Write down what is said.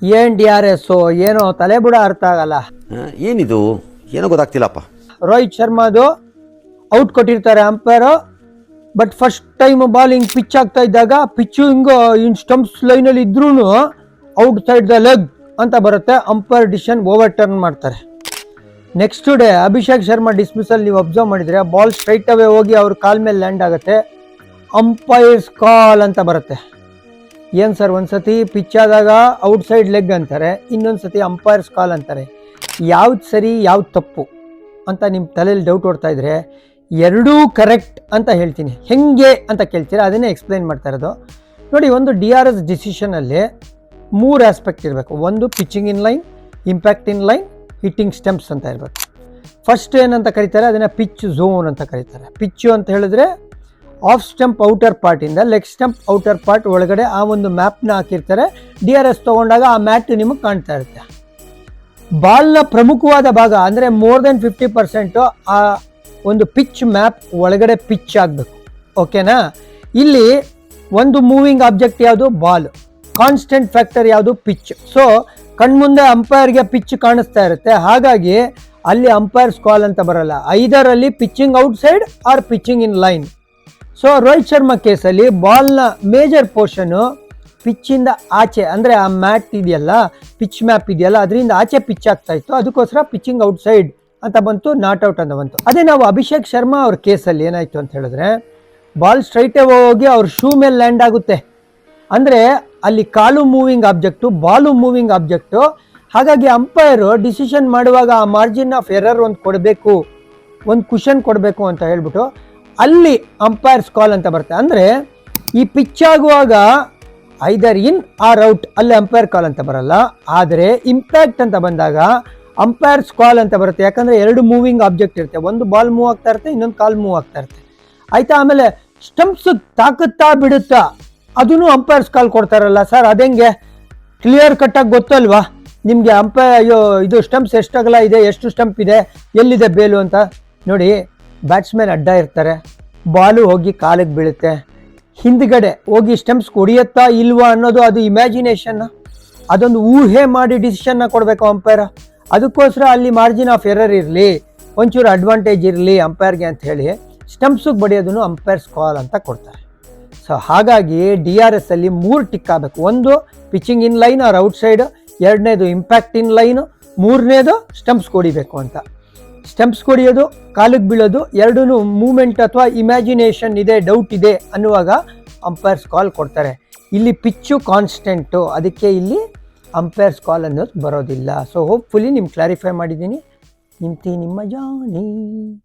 ಏನ್ DRS ಏನೋ ತಲೆ ಬುಡ ಅರ್ಥ ಆಗಲ್ಲ. ಏನಿದು ಏನೋ ಗೊತ್ತಾಗ್ತಿಲ್ಲಪ್ಪ. ರೋಹಿತ್ ಶರ್ಮಾದು ಔಟ್ ಕೊಟ್ಟಿರ್ತಾರೆ umpire, but first time ball ಹಿಂಗ್ ಪಿಚ್ ಆಗ್ತಾ ಇದ್ದಾಗ ಪಿಚ್ಚು ಇನ್ ಸ್ಟಂಪ್ಸ್ ಲೈನಲ್ಲಿ ಇದ್ರೂ ಔಟ್ ಸೈಡ್ ದ ಲೆಗ್ ಅಂತ ಬರುತ್ತೆ. ಅಂಪೈರ್ ಡಿಸಿಷನ್ ಓವರ್ ಟರ್ನ್ ಮಾಡ್ತಾರೆ. Next day Abhishek Sharma dismissal ನೀವು ಅಬ್ಸರ್ವ್ ಮಾಡಿದ್ರೆ ಬಾಲ್ ಸ್ಟ್ರೈಟ್ ಅವೇ ಹೋಗಿ ಅವ್ರ ಕಾಲ್ ಮೇಲೆ ಲ್ಯಾಂಡ್ ಆಗುತ್ತೆ. ಅಂಪೈರ್ಸ್ ಕಾಲ್ ಅಂತ ಬರುತ್ತೆ. ಏನು ಸರ್, ಒಂದ್ಸತಿ ಪಿಚ್ ಆದಾಗ ಔಟ್ ಸೈಡ್ ಲೆಗ್ ಅಂತಾರೆ, ಇನ್ನೊಂದು ಸತಿ ಅಂಪೈರ್ಸ್ ಕಾಲ್ ಅಂತಾರೆ. ಯಾವ್ದು ಸರಿ ಯಾವ್ದು ತಪ್ಪು ಅಂತ ನಿಮ್ಮ ತಲೆಯಲ್ಲಿ ಡೌಟ್ ಓಡ್ತಾ ಇದ್ರೆ ಎರಡೂ ಕರೆಕ್ಟ್ ಅಂತ ಹೇಳ್ತೀನಿ. ಹೆಂಗೆ ಅಂತ ಕೇಳ್ತೀರಾ, ಅದನ್ನೇ ಎಕ್ಸ್ಪ್ಲೈನ್ ಮಾಡ್ತಾ ಇರೋದು. ನೋಡಿ, ಒಂದು DRS ಡಿಸಿಷನಲ್ಲಿ 3 ಆಸ್ಪೆಕ್ಟ್ ಇರಬೇಕು. ಒಂದು pitching in line, impact in line, hitting stumps ಅಂತ ಇರಬೇಕು. ಫಸ್ಟ್ ಏನಂತ ಕರೀತಾರೆ, ಅದನ್ನು ಪಿಚ್ ಝೋನ್ ಅಂತ ಕರೀತಾರೆ. ಪಿಚ್ಚು ಅಂತ ಹೇಳಿದ್ರೆ ಆಫ್ ಸ್ಟಂಪ್ ಔಟರ್ ಪಾರ್ಟಿಂದ ಲೆಗ್ ಸ್ಟಂಪ್ ಔಟರ್ ಪಾರ್ಟ್ ಒಳಗಡೆ ಆ ಒಂದು ಮ್ಯಾಪ್ನ ಹಾಕಿರ್ತಾರೆ. DRS ತೊಗೊಂಡಾಗ ಆ ಮ್ಯಾಟ್ ನಿಮಗೆ ಕಾಣ್ತಾ ಇರುತ್ತೆ. ಬಾಲ್ನ ಪ್ರಮುಖವಾದ ಭಾಗ ಅಂದರೆ ಮೋರ್ ದೆನ್ 50% ಆ ಒಂದು ಪಿಚ್ ಮ್ಯಾಪ್ ಒಳಗಡೆ ಪಿಚ್ ಆಗಬೇಕು. ಓಕೆನಾ? ಇಲ್ಲಿ ಒಂದು ಮೂವಿಂಗ್ ಆಬ್ಜೆಕ್ಟ್ ಯಾವುದು? ಬಾಲ್. ಕಾನ್ಸ್ಟೆಂಟ್ ಫ್ಯಾಕ್ಟರ್ ಯಾವುದು? ಪಿಚ್. ಸೊ ಕಣ್ಮುಂದೆ ಅಂಪೈರ್ಗೆ ಪಿಚ್ ಕಾಣಿಸ್ತಾ ಇರುತ್ತೆ, ಹಾಗಾಗಿ ಅಲ್ಲಿ ಅಂಪೈರ್ಸ್ ಕಾಲ್ ಅಂತ ಬರಲ್ಲ. ಐದರಲ್ಲಿ pitching outside or pitching in line. So Rohit Sharma ಕೇಸಲ್ಲಿ ಬಾಲ್ನ ಮೇಜರ್ ಪೋರ್ಷನು ಪಿಚ್ಚಿಂದ ಆಚೆ, ಅಂದರೆ ಆ ಮ್ಯಾಟ್ ಇದೆಯಲ್ಲ, ಪಿಚ್ ಮ್ಯಾಪ್ ಇದೆಯಲ್ಲ, ಅದರಿಂದ ಆಚೆ ಪಿಚ್ ಆಗ್ತಾ ಇತ್ತು. ಅದಕ್ಕೋಸ್ಕರ ಪಿಚ್ಚಿಂಗ್ ಔಟ್ ಸೈಡ್ ಅಂತ ಬಂತು, ನಾಟ್ ಔಟ್ ಅಂತ ಬಂತು. ಅದೇ ನಾವು ಅಭಿಷೇಕ್ ಶರ್ಮಾ ಅವ್ರ ಕೇಸಲ್ಲಿ ಏನಾಯಿತು ಅಂತ ಹೇಳಿದ್ರೆ, ಬಾಲ್ ಸ್ಟ್ರೈಟೇ ಹೋಗಿ ಅವ್ರ ಶೂ ಮೇಲೆ ಲ್ಯಾಂಡ್ ಆಗುತ್ತೆ. ಅಂದರೆ ಅಲ್ಲಿ ಕಾಲು moving object, ball moving object. ಹಾಗಾಗಿ ಅಂಪೈರು ಡಿಸಿಷನ್ ಮಾಡುವಾಗ ಆ ಮಾರ್ಜಿನ್ ಆಫ್ ಎರರ್ ಒಂದು ಕೊಡಬೇಕು, ಒಂದು ಕುಷನ್ ಕೊಡಬೇಕು ಅಂತ ಹೇಳ್ಬಿಟ್ಟು ಅಲ್ಲಿ ಅಂಪೈರ್ಸ್ ಕಾಲ್ ಅಂತ ಬರುತ್ತೆ. ಅಂದರೆ ಈ ಪಿಚ್ ಆಗುವಾಗ ಐದರ್ ಇನ್ ಆರ್ ಔಟ್, ಅಲ್ಲಿ ಅಂಪೈರ್ ಕಾಲ್ ಅಂತ ಬರಲ್ಲ. ಆದರೆ ಇಂಪ್ಯಾಕ್ಟ್ ಅಂತ ಬಂದಾಗ ಅಂಪೈರ್ಸ್ ಕಾಲ್ ಅಂತ ಬರುತ್ತೆ. ಯಾಕಂದರೆ ಎರಡು ಮೂವಿಂಗ್ ಆಬ್ಜೆಕ್ಟ್ ಇರುತ್ತೆ, ಒಂದು ಬಾಲ್ ಮೂವ್ ಆಗ್ತಾ ಇರುತ್ತೆ, ಇನ್ನೊಂದು ಕಾಲ್ ಮೂವ್ ಆಗ್ತಾ ಇರುತ್ತೆ. ಆಯಿತಾ? ಆಮೇಲೆ ಸ್ಟಂಪ್ಸ್ ತಾಕುತ್ತಾ ಬಿಡುತ್ತಾ ಅದೂ ಅಂಪೈರ್ಸ್ ಕಾಲ್ ಕೊಡ್ತಾರಲ್ಲ ಸರ್, ಅದೆಂಗೆ ಕ್ಲಿಯರ್ ಕಟ್ಟಾಗಿ ಗೊತ್ತಲ್ವಾ ನಿಮಗೆ? ಇದು ಸ್ಟಂಪ್ಸ್ ಎಷ್ಟು ಅಗಲ ಇದೆ, ಎಷ್ಟು ಸ್ಟಂಪ್ ಇದೆ, ಎಲ್ಲಿದೆ ಬೇಲು ಅಂತ. ನೋಡಿ, ಬ್ಯಾಟ್ಸ್ಮನ್ ಅಡ್ಡ ಇರ್ತಾರೆ, ಬಾಲು ಹೋಗಿ ಕಾಲಿಗೆ ಬೀಳುತ್ತೆ, ಹಿಂದ್ಗಡೆ ಹೋಗಿ ಸ್ಟಂಪ್ಸ್ ಹೊಡಿಯತ್ತಾ ಇಲ್ವಾ ಅನ್ನೋದು ಅದು ಇಮ್ಯಾಜಿನೇಷನ್ನ, ಅದೊಂದು ಊಹೆ ಮಾಡಿ ಡಿಸಿಷನ್ನ ಕೊಡಬೇಕು ಅಂಪೈರ್. ಅದಕ್ಕೋಸ್ಕರ ಅಲ್ಲಿ ಮಾರ್ಜಿನ್ ಆಫ್ ಎರರ್ ಇರಲಿ, ಒಂಚೂರು ಅಡ್ವಾಂಟೇಜ್ ಇರಲಿ ಅಂಪೈರ್ಗೆ ಅಂತ ಹೇಳಿ ಸ್ಟಂಪ್ಸಿಗೆ ಬಡಿಯೋದನ್ನು ಅಂಪೈರ್ಸ್ ಕಾಲ್ ಅಂತ ಕೊಡ್ತಾರೆ. ಸೊ ಹಾಗಾಗಿ DRS ಅಲ್ಲಿ 3 ಟಿಕ್ ಆಗಬೇಕು. ಒಂದು pitching in line or outside, ಎರಡನೇದು ಇಂಪ್ಯಾಕ್ಟ್ ಇನ್ ಲೈನು, ಮೂರನೇದು ಸ್ಟಂಪ್ಸ್ ಕೊಡಿಬೇಕು ಅಂತ. ಸ್ಟಂಪ್ಸ್ ಕೊಡಿಯೋದು, ಕಾಲಿಗೆ ಬೀಳೋದು ಎರಡೂ ಮೂಮೆಂಟ್ ಅಥವಾ ಇಮ್ಯಾಜಿನೇಷನ್ ಇದೆ, ಡೌಟ್ ಇದೆ ಅನ್ನುವಾಗ ಅಂಪೈರ್ಸ್ ಕಾಲ್ ಕೊಡ್ತಾರೆ. ಇಲ್ಲಿ ಪಿಚ್ಚು ಕಾನ್ಸ್ಟೆಂಟು, ಅದಕ್ಕೆ ಇಲ್ಲಿ ಅಂಪೈರ್ಸ್ ಕಾಲ್ ಅನ್ನೋದು ಬರೋದಿಲ್ಲ. ಸೊ ಹೋಪ್ಫುಲಿ ನಿಮ್ಗೆ ಕ್ಲಾರಿಫೈ ಮಾಡಿದ್ದೀನಿ. ನಿಮ್ಮ ಜಾನಿ.